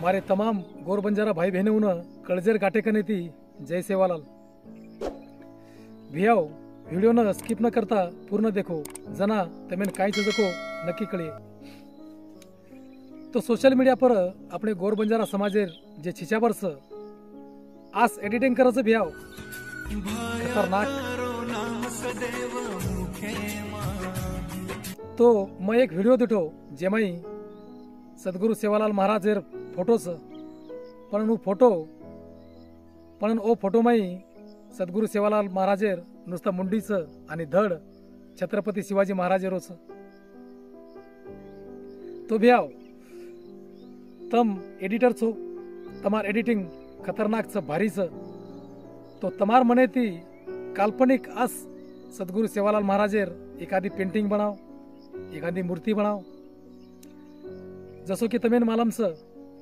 मारे तमाम गोर बंजारा भाई बहनों ने कलजेर काटे कने थी जय सेवालाल। भियाओ वीडियो न स्किप न करता पूर्ण देखो जना तमें काई चीजों नक्की कळिये। तो सोशल मीडिया पर अपने गोर बंजारा समाजेर जे छिचाबर छ आज एडिटिंग करच भियाओ खतरनाक। तो मैं एक वीडियो दिठो जेमाई सद्गुरु सेवालाल महाराजेर फोटो छ पण ओ फोटो माई सद्गुरु सेवालाल महाराजेर नुसता मुंडी छ आणि धड छत्रपती शिवाजी महाराजेरो छ। तो भ्याव तम एडिटर छो तमार एडिटिंग खतरनाक छ भारी छ। तो तमार मने थी काल्पनिक आस सद्गुरु सेवालाल महाराजेर एखादी पेंटिंग बनाव एखादी मूर्ति बनाव जसो की तमेन मालम छ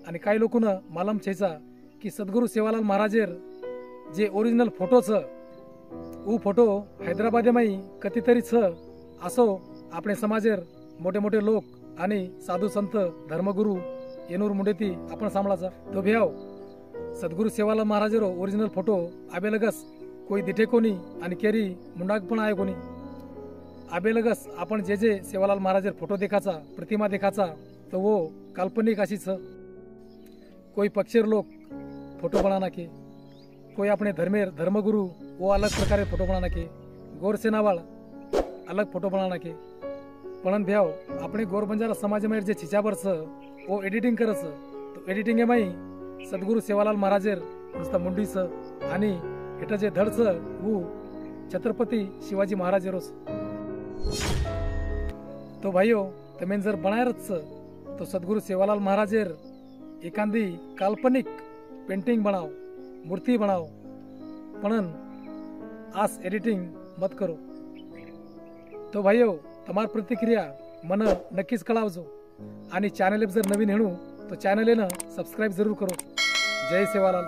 आणि काही लोकून मालम छेचा की सद्गुरु सेवालाल महाराजेर जे ओरिजिनल फोटो छ ऊ फोटो हैदराबाद माई कधीतरी छ असो आपणे समाजेर मोठे मोठे लोक आणि साधू संत धर्मगुरु येनूर मुंडेती आपण सांभाळाचा। तो भ्याव सद्गुरु सेवालाल महाराजेरो ओरिजिनल फोटो आबेलगस कोई दिठे कोनी आणि केरी मुंडाक पण आहे कोनी आबेलगस आपण जे जे सेवालाल महाराजेर फोटो देखाचा प्रतिमा देखाचा तो वो काल्पनिक अशी छ। कोई पक्षीर लोक फोटो बनाना के कोई अपने धर्मगुरु वो अलग प्रकारे फोटो बनाना के गोर सेनावाळ अलग फोटो बनाना के पण भ्याव अपने गोर बंजारा समाज में जे छिचाबर छ वो एडिटिंग करस तो एडिटिंग माई सद्गुरु सेवालाल महाराजेर नुसता मुंडी छ आणि एटा जे धड छ वो छत्रपती शिवाजी महाराजेरो छ। तो भाइयों तमें जर बनायरच छ तो सद्गुरु सेवालाल महाराजेर एखादी काल्पनिक पेंटिंग बनाव मूर्ति बनाव पण आज एडिटिंग मत करो। तो भाइयों तमार प्रतिक्रिया मन नक्कीच कळावजो आणि चॅनल जर नवीन हेणू तो चॅनल सबस्क्राइब जरूर करो। जय सेवालाल।